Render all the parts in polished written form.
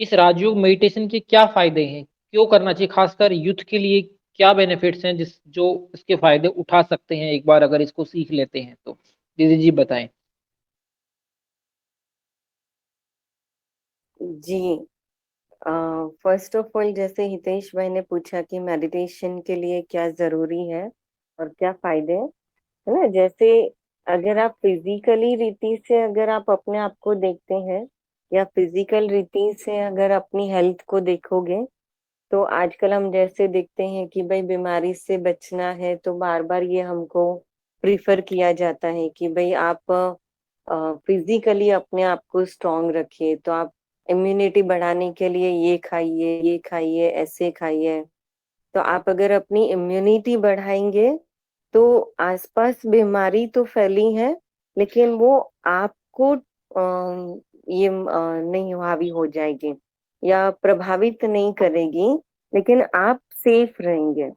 इस राजयोग मेडिटेशन के क्या फायदे हैं? क्यों करना चाहिए? खासकर यूथ के लिए क्या बेनिफिट्स हैं जिस जो इसके फायदे उठा सकते हैं एक बार अगर इसको सीख लेते हैं तो? दीदी जी बताएं। जी, फर्स्ट ऑफ ऑल, जैसे हितेश भाई ने पूछा कि मेडिटेशन के लिए क्या जरूरी है और क्या फायदे हैं, है ना। जैसे अगर आप फिजिकली रीति से अगर आप अपने आप को देखते हैं, या फिजिकल रीति से अगर अपनी हेल्थ को देखोगे, तो आजकल हम जैसे देखते हैं कि भाई बीमारी से बचना है, तो बार बार ये हमको प्रिफर किया जाता है कि भाई आप फिजिकली अपने आप को स्ट्रांग रखिए, तो आप इम्यूनिटी बढ़ाने के लिए ये खाइए, ऐसे खाइए। तो आप अगर अपनी इम्यूनिटी बढ़ाएंगे, तो आसपास बीमारी तो फैली है, लेकिन वो आपको नहीं हावी हो जाएगी या प्रभावित नहीं करेगी, लेकिन आप सेफ रहेंगे।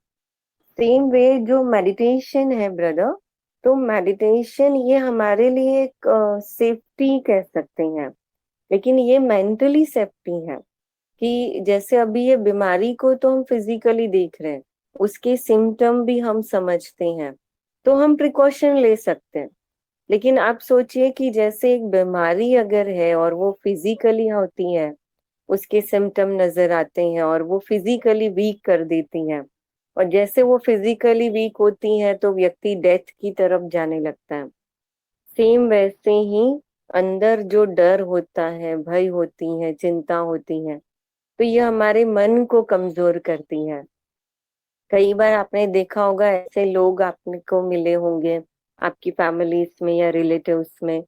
सेम वे जो मेडिटेशन है ब्रदर, तो मेडिटेशन ये हमारे लिए एक सेफ्टी कह सकते हैं, लेकिन ये मेंटली सेफ्टी है। कि जैसे अभी ये बीमारी को तो हम फिजिकली देख रहे हैं, उसके सिम्टम भी हम समझते हैं, तो हम प्रिकॉशन ले सकते हैं। लेकिन आप सोचिए कि जैसे एक बीमारी अगर है और वो फिजिकली होती है, उसके सिम्टम नजर आते हैं और वो फिजिकली वीक कर देती हैं, और जैसे वो फिजिकली वीक होती हैं तो व्यक्ति डेथ की तरफ जाने लगता है। सेम वैसे ही अंदर जो डर होता है, भय होती है, चिंता होती है, तो ये हमारे मन को कमजोर करती है। कई बार आपने देखा होगा, ऐसे लोग आपने को मिले होंगे आपकी फैमिलीज में या रिलेटिव्स में,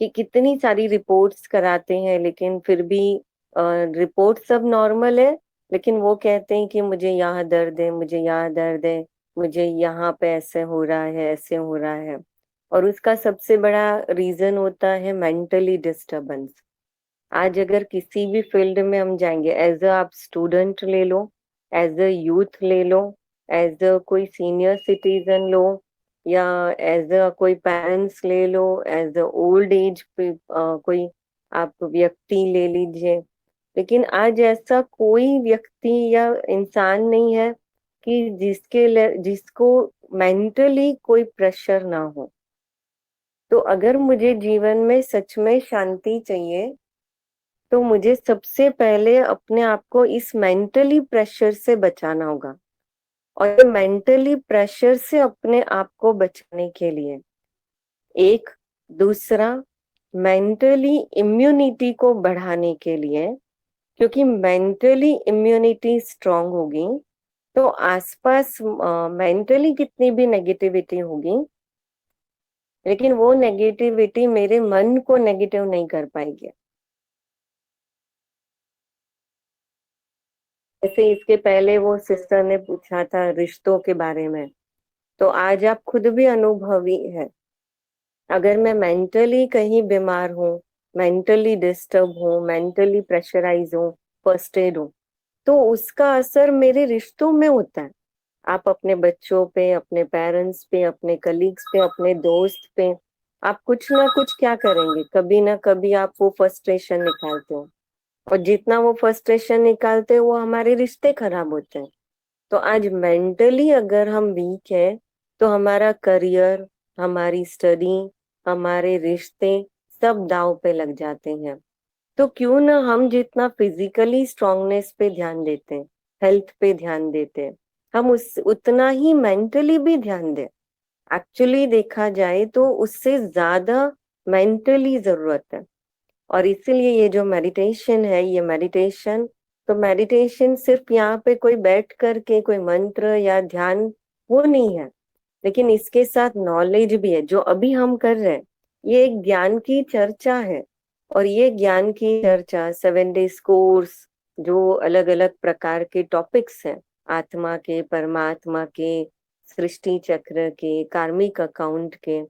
कि कितनी सारी रिपोर्ट्स कराते हैं, लेकिन फिर भी रिपोर्ट सब नॉर्मल है, लेकिन वो कहते हैं कि मुझे यहाँ दर्द है, मुझे यहाँ दर्द है, मुझे यहाँ पे ऐसे हो रहा है, ऐसे हो रहा है। और उसका सबसे बड़ा रीजन होता है मेंटली डिस्टरबेंस। आज अगर किसी भी फील्ड में हम जाएंगे, एज अ आप स्टूडेंट ले लो, एज अ यूथ ले लो, एज अ कोई सीनियर सिटीजन लो, या एज अ कोई पेरेंट्स ले लो, एज अ ओल्ड एज पे कोई आप व्यक्ति ले लीजिए। लेकिन आज ऐसा कोई व्यक्ति या इंसान नहीं है कि जिसको मेंटली कोई प्रेशर ना हो। तो अगर मुझे जीवन में सच में शांति चाहिए, तो मुझे सबसे पहले अपने आप को इस मेंटली प्रेशर से बचाना होगा। और मेंटली प्रेशर से अपने आप को बचाने के लिए, एक दूसरा, मेंटली इम्यूनिटी को बढ़ाने के लिए, क्योंकि मेंटली इम्यूनिटी स्ट्रांग होगी, तो आसपास मेंटली कितनी भी नेगेटिविटी होगी, लेकिन वो नेगेटिविटी मेरे मन को नेगेटिव नहीं कर पाएगी। जैसे इसके पहले वो सिस्टर ने पूछा था रिश्तों के बारे में, तो आज आप खुद भी अनुभवी है। अगर मैं मेंटली कहीं बीमार हूँ, मेंटली डिस्टर्ब हूँ, मेंटली प्रेशराइज हूँ, फर्स्टेड हूँ, तो उसका असर मेरे रिश्तों में होता है। आप अपने बच्चों पे, अपने पेरेंट्स पे, अपने कलीग्स पे, अपने दोस्त पे, आप कुछ ना कुछ क्या करेंगे, कभी ना कभी आप वो फ्रस्ट्रेशन निकालते हो, और जितना वो फ्रस्ट्रेशन निकालते हैं वो हमारे रिश्ते खराब होते हैं। तो आज मेंटली अगर हम वीक है, तो हमारा करियर, हमारी स्टडी, हमारे रिश्ते सब दांव पे लग जाते हैं। तो क्यों ना हम जितना फिजिकली स्ट्रांगनेस पे ध्यान देते हैं, हेल्थ पे ध्यान देते हैं, हम उस उतना ही मेंटली भी ध्यान दें। एक्चुअली देखा जाए तो उससे ज्यादा मेंटली जरूरत है। और इसीलिए ये जो मेडिटेशन है, ये मेडिटेशन, तो मेडिटेशन सिर्फ यहाँ पे कोई बैठ करके कोई मंत्र या ध्यान, वो नहीं है। लेकिन इसके साथ नॉलेज भी है, जो अभी हम कर रहे हैं, ये एक ज्ञान की चर्चा है। और ये ज्ञान की चर्चा 7 डेज कोर्स, जो अलग अलग प्रकार के टॉपिक्स हैं, आत्मा के, परमात्मा के, सृष्टि चक्र के, कार्मिक अकाउंट के,